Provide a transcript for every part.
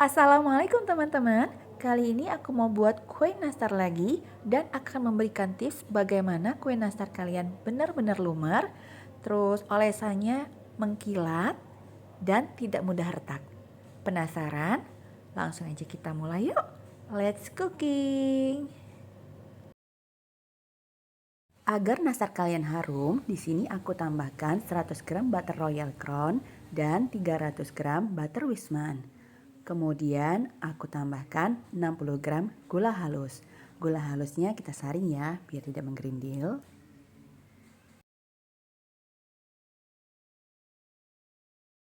Assalamualaikum teman-teman. Kali ini aku mau buat kue nastar lagi dan akan memberikan tips bagaimana kue nastar kalian benar-benar lumer, terus olesannya mengkilat dan tidak mudah retak. Penasaran? Langsung aja kita mulai yuk. Let's cooking. Agar nastar kalian harum, di sini aku tambahkan 100 gram butter royal crown dan 300 gram butter wisman. Kemudian aku tambahkan 60 gram gula halus. Gula halusnya kita saring ya, biar tidak menggerindil.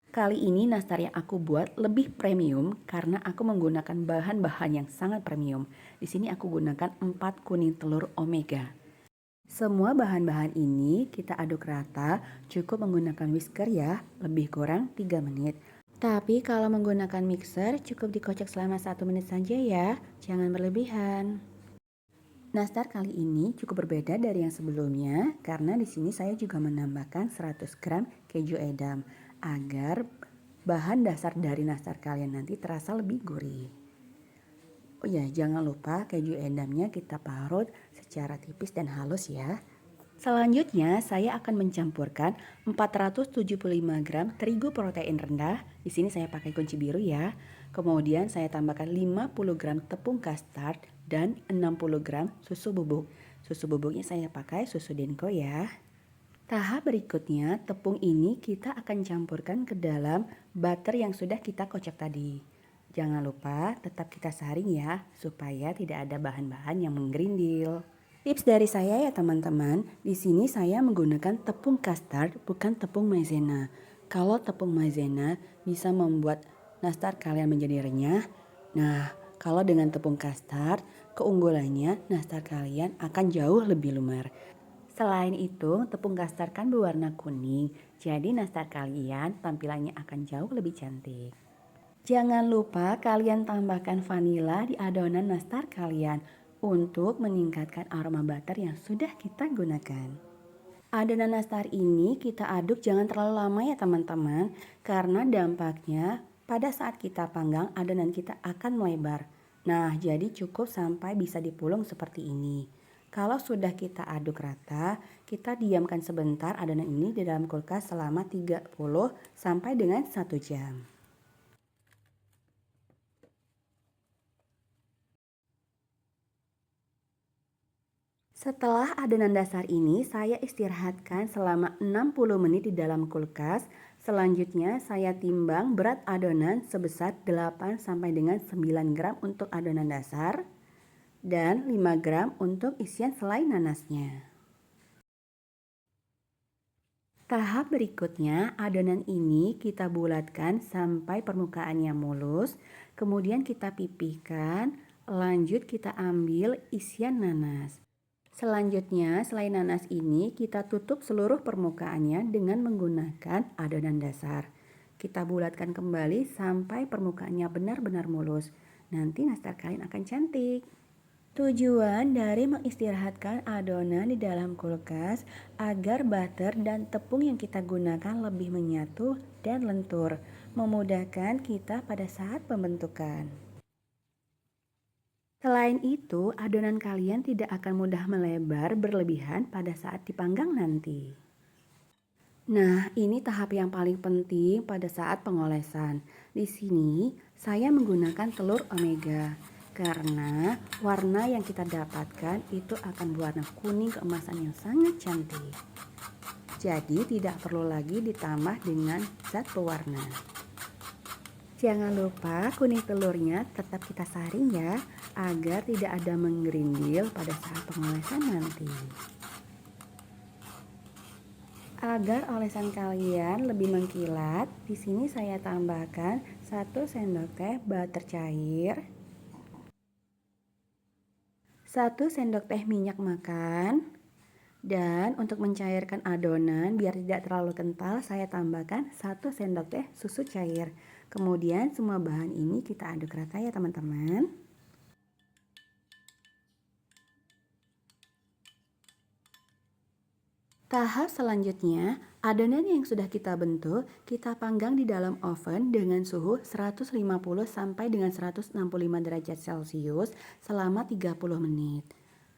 Kali ini nastar yang aku buat lebih premium karena aku menggunakan bahan-bahan yang sangat premium. Di sini aku gunakan 4 kuning telur omega. Semua bahan-bahan ini kita aduk rata, cukup menggunakan whisker ya, lebih kurang 3 menit. Tapi kalau menggunakan mixer cukup dikocok selama 1 menit saja ya, jangan berlebihan. Nastar kali ini cukup berbeda dari yang sebelumnya karena di sini saya juga menambahkan 100 gram keju edam agar bahan dasar dari nastar kalian nanti terasa lebih gurih. Oh ya, jangan lupa keju edamnya kita parut secara tipis dan halus ya. Selanjutnya saya akan mencampurkan 475 gram terigu protein rendah. Di sini saya pakai kunci biru ya. Kemudian saya tambahkan 50 gram tepung custard dan 60 gram susu bubuk. Susu bubuknya saya pakai susu Denko ya. Tahap berikutnya, tepung ini kita akan campurkan ke dalam butter yang sudah kita kocok tadi. Jangan lupa tetap kita saring ya, supaya tidak ada bahan-bahan yang menggerindil. Tips dari saya ya teman-teman, di sini saya menggunakan tepung custard bukan tepung maizena. Kalau tepung maizena bisa membuat nastar kalian menjadi renyah. Nah, kalau dengan tepung custard, keunggulannya nastar kalian akan jauh lebih lumer. Selain itu, tepung custard kan berwarna kuning, jadi nastar kalian tampilannya akan jauh lebih cantik. Jangan lupa kalian tambahkan vanila di adonan nastar kalian untuk meningkatkan aroma butter yang sudah kita gunakan. Adonan nastar ini kita aduk jangan terlalu lama ya teman-teman, karena dampaknya pada saat kita panggang adonan kita akan melebar. Nah, jadi cukup sampai bisa dipulung seperti ini. Kalau sudah kita aduk rata, kita diamkan sebentar adonan ini di dalam kulkas selama 30 sampai dengan 1 jam. Setelah adonan dasar ini saya istirahatkan selama 60 menit di dalam kulkas. Selanjutnya saya timbang berat adonan sebesar 8 sampai dengan 9 gram untuk adonan dasar dan 5 gram untuk isian selai nanasnya. Tahap berikutnya, adonan ini kita bulatkan sampai permukaannya mulus, kemudian kita pipihkan, lanjut kita ambil isian nanas. Selanjutnya, selain nanas ini kita tutup seluruh permukaannya dengan menggunakan adonan dasar. Kita bulatkan kembali sampai permukaannya benar-benar mulus. Nanti nastar kalian akan cantik. Tujuan dari mengistirahatkan adonan di dalam kulkas agar butter dan tepung yang kita gunakan lebih menyatu dan lentur, memudahkan kita pada saat pembentukan. Selain itu, adonan kalian tidak akan mudah melebar berlebihan pada saat dipanggang nanti. Nah, ini tahap yang paling penting pada saat pengolesan. Di sini, saya menggunakan telur omega karena warna yang kita dapatkan itu akan berwarna kuning keemasan yang sangat cantik. Jadi, tidak perlu lagi ditambah dengan zat pewarna. Jangan lupa kuning telurnya tetap kita saring ya, agar tidak ada menggerindil pada saat pengolesan nanti. Agar olesan kalian lebih mengkilat, di sini saya tambahkan 1 sendok teh butter cair, 1 sendok teh minyak makan, dan untuk mencairkan adonan biar tidak terlalu kental, saya tambahkan 1 sendok teh susu cair. Kemudian semua bahan ini kita aduk rata ya teman-teman. Tahap selanjutnya, adonan yang sudah kita bentuk, kita panggang di dalam oven dengan suhu 150 sampai dengan 165 derajat Celcius selama 30 menit.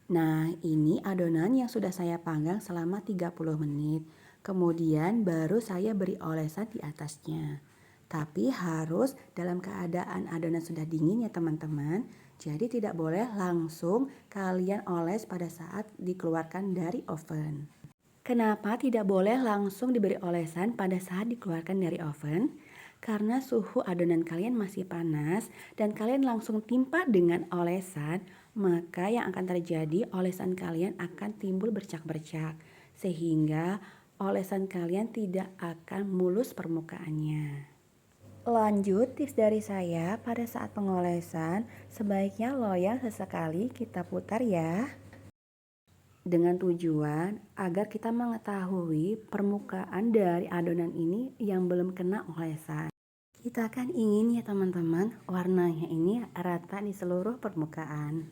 Nah, ini adonan yang sudah saya panggang selama 30 menit. Kemudian baru saya beri olesan di atasnya. Tapi harus dalam keadaan adonan sudah dingin ya teman-teman. Jadi tidak boleh langsung kalian oles pada saat dikeluarkan dari oven. Kenapa tidak boleh langsung diberi olesan pada saat dikeluarkan dari oven? Karena suhu adonan kalian masih panas dan kalian langsung timpa dengan olesan, maka yang akan terjadi olesan kalian akan timbul bercak-bercak. Sehingga olesan kalian tidak akan mulus permukaannya. Lanjut tips dari saya pada saat pengolesan, sebaiknya loyang sesekali kita putar ya. Dengan tujuan agar kita mengetahui permukaan dari adonan ini yang belum kena olesan. Kita kan ingin ya teman-teman warnanya ini rata di seluruh permukaan.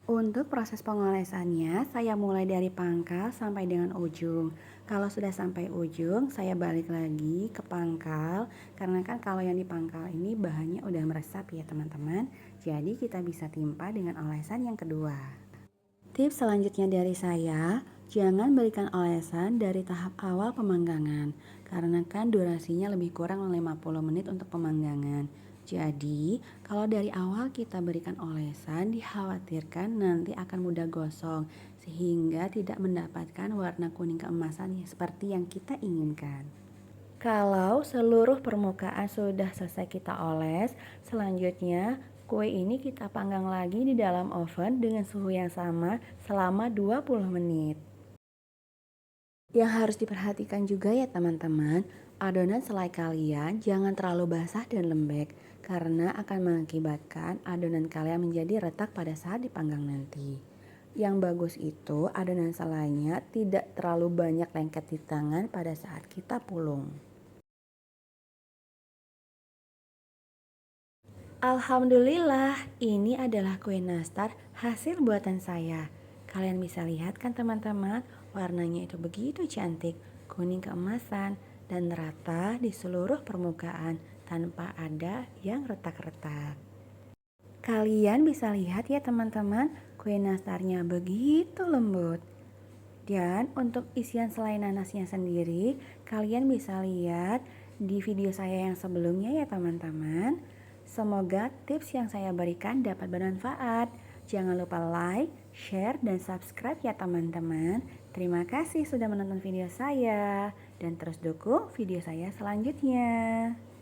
Untuk proses pengolesannya saya mulai dari pangkal sampai dengan ujung. Kalau sudah sampai ujung saya balik lagi ke pangkal, karena kan kalau yang di pangkal ini bahannya udah meresap ya teman-teman. Jadi kita bisa timpa dengan olesan yang kedua. Tips selanjutnya dari saya, jangan berikan olesan dari tahap awal pemanggangan, karena kan durasinya lebih kurang 50 menit untuk pemanggangan. Jadi, kalau dari awal kita berikan olesan, dikhawatirkan nanti akan mudah gosong, sehingga tidak mendapatkan warna kuning keemasan seperti yang kita inginkan. Kalau seluruh permukaan sudah selesai kita oles, selanjutnya kue ini kita panggang lagi di dalam oven dengan suhu yang sama selama 20 menit. Yang harus diperhatikan juga ya teman-teman, adonan selai kalian jangan terlalu basah dan lembek karena akan mengakibatkan adonan kalian menjadi retak pada saat dipanggang nanti. Yang bagus itu adonan selainya tidak terlalu banyak lengket di tangan pada saat kita pulung. Alhamdulillah, ini adalah kue nastar hasil buatan saya. Kalian bisa lihat kan teman-teman, warnanya itu begitu cantik, kuning keemasan dan rata di seluruh permukaan tanpa ada yang retak-retak. Kalian bisa lihat ya teman-teman, kue nastarnya begitu lembut. Dan untuk isian selai nanasnya sendiri, kalian bisa lihat di video saya yang sebelumnya ya teman-teman. Semoga tips yang saya berikan dapat bermanfaat. Jangan lupa like, share, dan subscribe ya teman-teman. Terima kasih sudah menonton video saya. Dan terus dukung video saya selanjutnya.